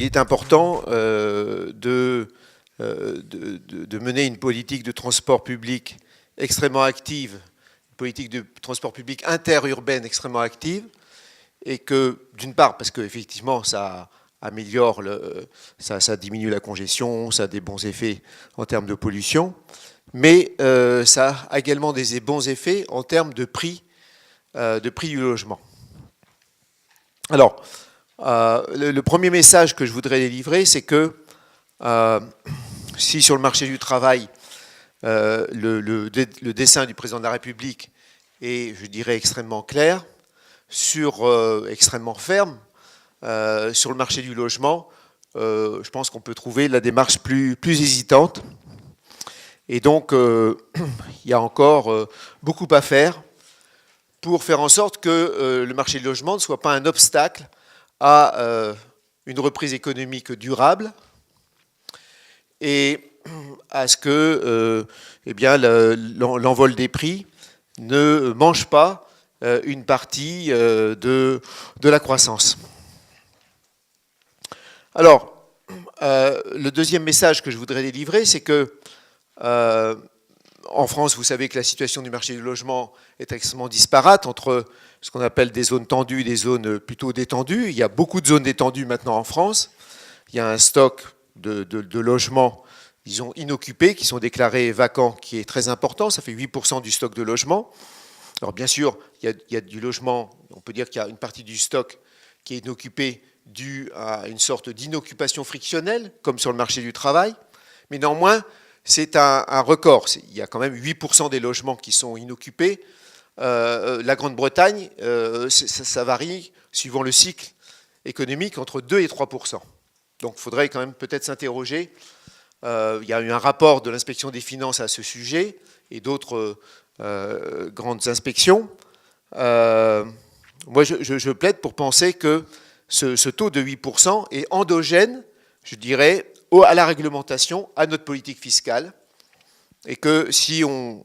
il est important de mener une politique de transport public extrêmement active, une politique de transport public interurbaine extrêmement active, et que, d'une part, parce qu'effectivement, ça améliore, ça diminue la congestion, ça a des bons effets en termes de pollution, mais ça a également des bons effets en termes de prix du logement. Alors, le premier message que je voudrais délivrer, c'est que si sur le marché du travail, le dessin du président de la République est, je dirais, extrêmement clair, extrêmement ferme, sur le marché du logement, je pense qu'on peut trouver la démarche plus hésitante. Et donc, il y a encore beaucoup à faire pour faire en sorte que le marché du logement ne soit pas un obstacle à une reprise économique durable et à ce que l'envol des prix ne mange pas une partie de la croissance. Alors, le deuxième message que je voudrais délivrer, c'est que en France, vous savez que la situation du marché du logement est extrêmement disparate entre ce qu'on appelle des zones tendues et des zones plutôt détendues. Il y a beaucoup de zones détendues maintenant en France. Il y a un stock de logements, disons, inoccupés, qui sont déclarés vacants, qui est très important. Ça fait 8% du stock de logements. Alors bien sûr, il y a du logement, on peut dire qu'il y a une partie du stock qui est inoccupée due à une sorte d'inoccupation frictionnelle, comme sur le marché du travail. Mais néanmoins, c'est un record. Il y a quand même 8% des logements qui sont inoccupés. La Grande-Bretagne, ça varie, suivant le cycle économique, entre 2 et 3%. Donc il faudrait quand même peut-être s'interroger. Il y a eu un rapport de l'inspection des finances à ce sujet et d'autres grandes inspections. Moi, je plaide pour penser que ce taux de 8% est endogène, je dirais, à la réglementation, à notre politique fiscale, et que si on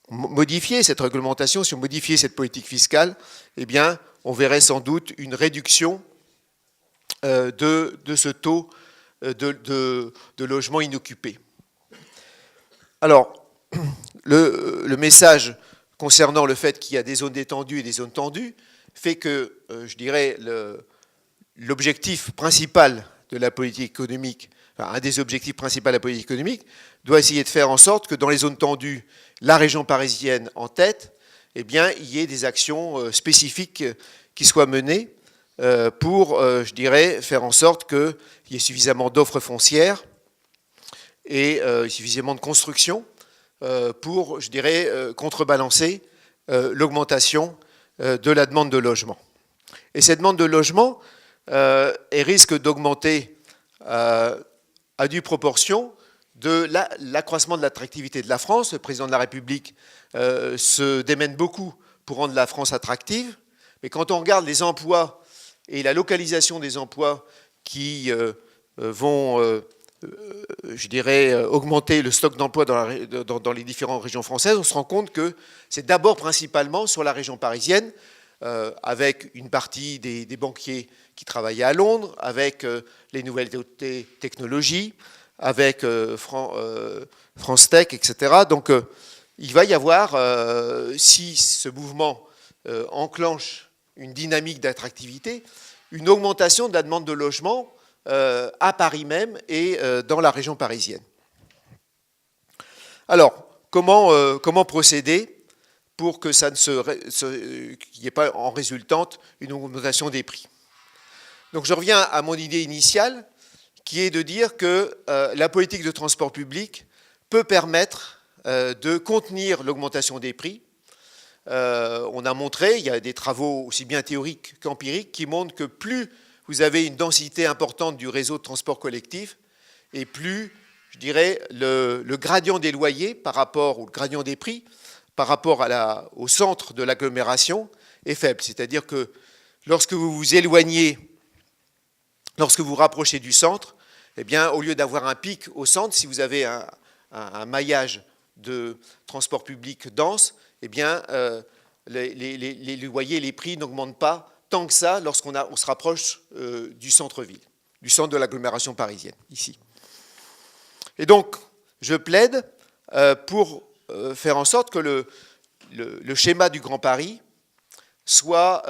modifiait cette réglementation, si on modifiait cette politique fiscale, eh bien, on verrait sans doute une réduction de ce taux de logements inoccupés. Alors, le message concernant le fait qu'il y a des zones détendues et des zones tendues fait que, je dirais, l'objectif principal de la politique économique, un des objectifs principaux de la politique économique, doit essayer de faire en sorte que dans les zones tendues, la région parisienne en tête, eh bien, il y ait des actions spécifiques qui soient menées pour, je dirais, faire en sorte qu'il y ait suffisamment d'offres foncières et suffisamment de construction pour, je dirais, contrebalancer l'augmentation de la demande de logement. Et cette demande de logement risque d'augmenter à due proportion de l'accroissement de l'attractivité de la France. Le président de la République se démène beaucoup pour rendre la France attractive, mais quand on regarde les emplois et la localisation des emplois qui vont, je dirais, augmenter le stock d'emplois dans les différentes régions françaises, on se rend compte que c'est d'abord principalement sur la région parisienne, avec une partie des banquiers qui travaillaient à Londres, avec les nouvelles technologies, avec France Tech, etc. Donc il va y avoir, si ce mouvement enclenche une dynamique d'attractivité, une augmentation de la demande de logement à Paris même et dans la région parisienne. Alors, comment procéder pour que ça qu'il n'y ait pas en résultante une augmentation des prix? Donc je reviens à mon idée initiale, qui est de dire que la politique de transport public peut permettre de contenir l'augmentation des prix. On a montré, il y a des travaux aussi bien théoriques qu'empiriques qui montrent que plus vous avez une densité importante du réseau de transport collectif, et plus, je dirais, le gradient des loyers par rapport, ou le gradient des prix par rapport au centre de l'agglomération est faible. C'est-à-dire que lorsque vous vous éloignez, lorsque vous vous rapprochez du centre, eh bien, au lieu d'avoir un pic au centre, si vous avez un maillage de transport public dense, eh bien, les loyers et les prix n'augmentent pas tant que ça lorsqu'on se rapproche du centre-ville. du centre de l'agglomération parisienne, ici. Et donc, je plaide pour faire en sorte que le schéma du Grand Paris soit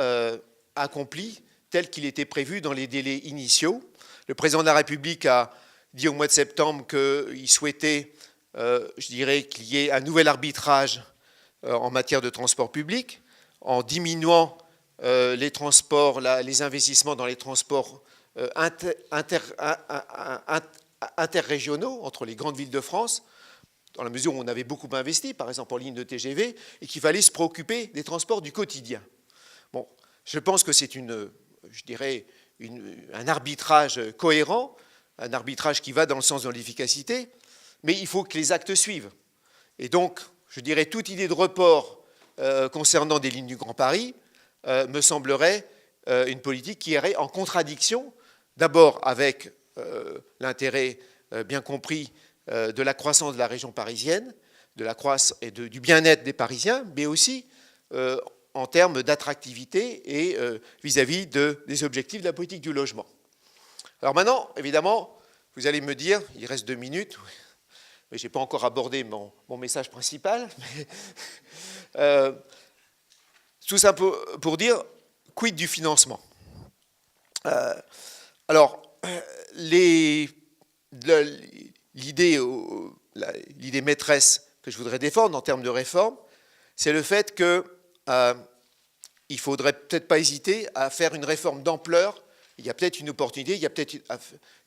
accompli tel qu'il était prévu dans les délais initiaux. Le président de la République a dit au mois de septembre qu'il souhaitait, je dirais, qu'il y ait un nouvel arbitrage en matière de transport public, en diminuant les transports, les investissements dans les transports interrégionaux entre les grandes villes de France, dans la mesure où on avait beaucoup investi, par exemple en ligne de TGV, et qu'il fallait se préoccuper des transports du quotidien. Bon, je pense que c'est je dirais, un arbitrage cohérent, un arbitrage qui va dans le sens de l'efficacité, mais il faut que les actes suivent. Et donc, je dirais, toute idée de report concernant des lignes du Grand Paris me semblerait une politique qui irait en contradiction, d'abord avec l'intérêt bien compris de la croissance de la région parisienne, et du bien-être des Parisiens, mais aussi en termes d'attractivité et vis-à-vis des objectifs de la politique du logement. Alors maintenant, évidemment, vous allez me dire, il reste 2 minutes, mais je n'ai pas encore abordé mon message principal, mais, tout ça pour dire, quid du financement? Alors, l'idée maîtresse que je voudrais défendre en termes de réforme, c'est le fait que il ne faudrait peut-être pas hésiter à faire une réforme d'ampleur. Il y a peut-être une opportunité, il y a peut-être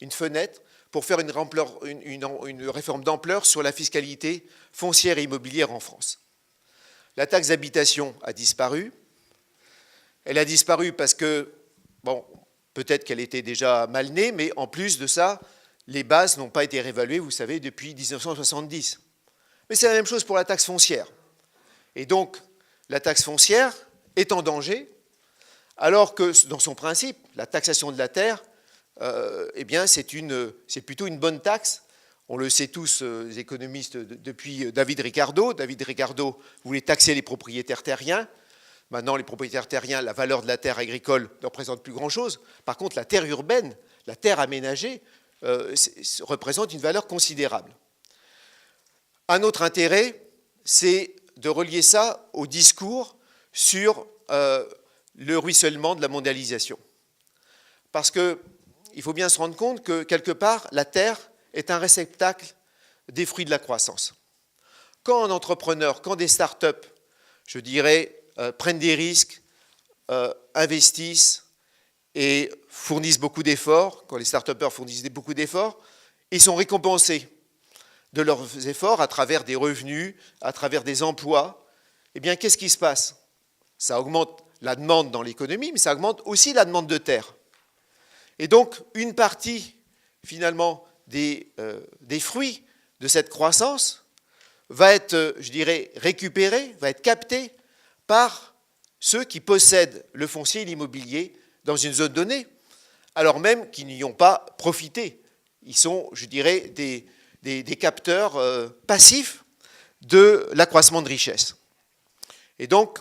une fenêtre pour faire une réforme d'ampleur sur la fiscalité foncière et immobilière en France. La taxe d'habitation a disparu. Elle a disparu parce que, bon, peut-être qu'elle était déjà mal née, mais en plus de ça, les bases n'ont pas été réévaluées, vous savez, depuis 1970. Mais c'est la même chose pour la taxe foncière. Et donc, la taxe foncière est en danger, alors que dans son principe, la taxation de la terre, eh bien, c'est plutôt une bonne taxe. On le sait tous, les économistes, depuis David Ricardo. David Ricardo voulait taxer les propriétaires terriens. Maintenant, les propriétaires terriens, la valeur de la terre agricole ne représente plus grand-chose. Par contre, la terre urbaine, la terre aménagée, représente une valeur considérable. Un autre intérêt, c'est de relier ça au discours sur le ruissellement de la mondialisation. Parce qu'il faut bien se rendre compte que, quelque part, la terre est un réceptacle des fruits de la croissance. Quand un entrepreneur, quand des start-up, je dirais, prennent des risques, investissent et fournissent beaucoup d'efforts, quand les start-upers fournissent beaucoup d'efforts, ils sont récompensés de leurs efforts à travers des revenus, à travers des emplois. Eh bien, qu'est-ce qui se passe? Ça augmente la demande dans l'économie, mais ça augmente aussi la demande de terre. Et donc, une partie, finalement, des fruits de cette croissance va être, je dirais, récupérée, va être captée par ceux qui possèdent le foncier et l'immobilier dans une zone donnée, alors même qu'ils n'y ont pas profité. Ils sont, je dirais, des capteurs passifs de l'accroissement de richesse. Et donc,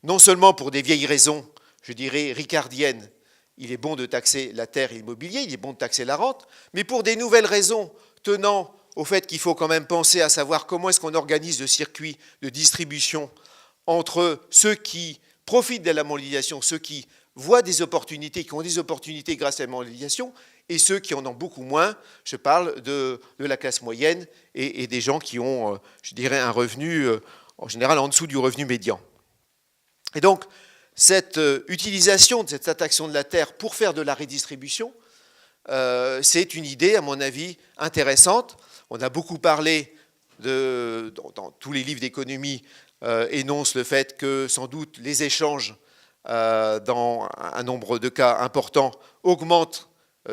non seulement pour des vieilles raisons, je dirais, ricardiennes, il est bon de taxer la terre et l'immobilier, il est bon de taxer la rente, mais pour des nouvelles raisons tenant au fait qu'il faut quand même penser à savoir comment est-ce qu'on organise le circuit de distribution entre ceux qui profitent de la mondialisation, ceux qui voient des opportunités, qui ont des opportunités grâce à la mondialisation, et ceux qui en ont beaucoup moins. Je parle de la classe moyenne et des gens qui ont, je dirais, un revenu, en général, en dessous du revenu médian. Et donc, cette utilisation de cette taxation de la terre pour faire de la redistribution, c'est une idée, à mon avis, intéressante. On a beaucoup parlé, dans tous les livres d'économie, énoncent le fait que, sans doute, les échanges, dans un nombre de cas importants, augmentent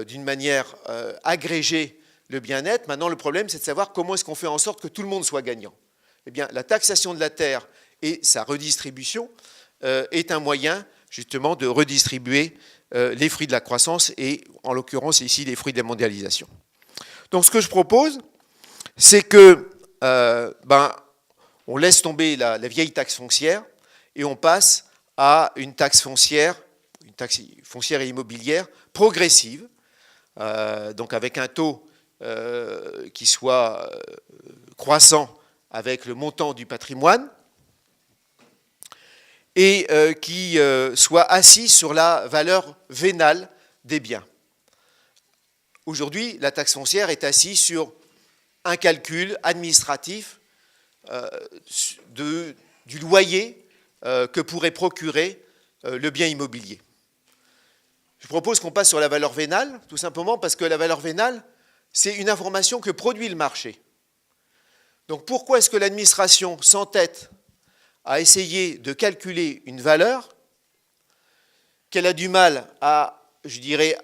d'une manière agrégée le bien-être. Maintenant, le problème, c'est de savoir comment est-ce qu'on fait en sorte que tout le monde soit gagnant. Eh bien, la taxation de la terre et sa redistribution est un moyen, justement, de redistribuer les fruits de la croissance et, en l'occurrence, ici, les fruits de la mondialisation. Donc, ce que je propose, c'est que on laisse tomber la vieille taxe foncière et on passe à une taxe foncière et immobilière progressive, donc avec un taux qui soit croissant avec le montant du patrimoine, et qui soit assis sur la valeur vénale des biens. Aujourd'hui, la taxe foncière est assise sur un calcul administratif du loyer que pourrait procurer le bien immobilier. Je propose qu'on passe sur la valeur vénale, tout simplement parce que la valeur vénale, c'est une information que produit le marché. Donc pourquoi est-ce que l'administration s'entête à essayer de calculer une valeur qu'elle a du mal à, je dirais,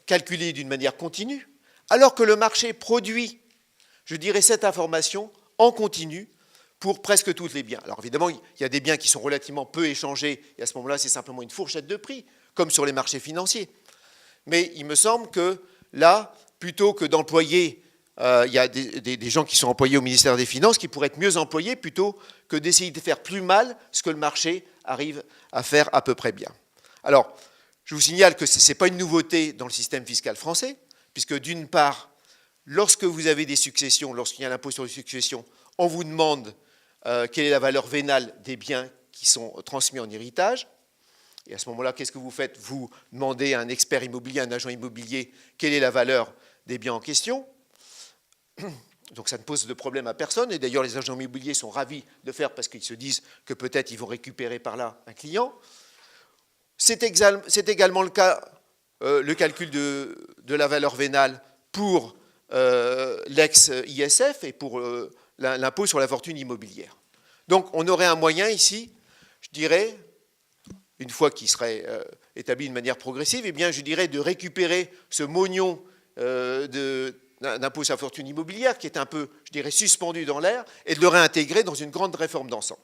calculer d'une manière continue, alors que le marché produit, je dirais, cette information en continu pour presque tous les biens. Alors évidemment, il y a des biens qui sont relativement peu échangés, et à ce moment-là, c'est simplement une fourchette de prix, comme sur les marchés financiers. Mais il me semble que là, plutôt que d'employer, il y a des gens qui sont employés au ministère des Finances qui pourraient être mieux employés plutôt que d'essayer de faire plus mal ce que le marché arrive à faire à peu près bien. Alors, je vous signale que ce n'est pas une nouveauté dans le système fiscal français, puisque d'une part, lorsque vous avez des successions, lorsqu'il y a l'impôt sur les successions, on vous demande quelle est la valeur vénale des biens qui sont transmis en héritage. Et à ce moment-là, qu'est-ce que vous faites? Vous demandez à un expert immobilier, à un agent immobilier, quelle est la valeur des biens en question. Donc ça ne pose de problème à personne. Et d'ailleurs, les agents immobiliers sont ravis de faire parce qu'ils se disent que peut-être ils vont récupérer par là un client. C'est également le cas, le calcul de la valeur vénale pour l'ex-ISF et pour l'impôt sur la fortune immobilière. Donc on aurait un moyen ici, je dirais, une fois qu'il serait établi de manière progressive, eh bien, je dirais de récupérer ce mognon d'impôt sur la fortune immobilière qui est un peu, je dirais, suspendu dans l'air et de le réintégrer dans une grande réforme d'ensemble.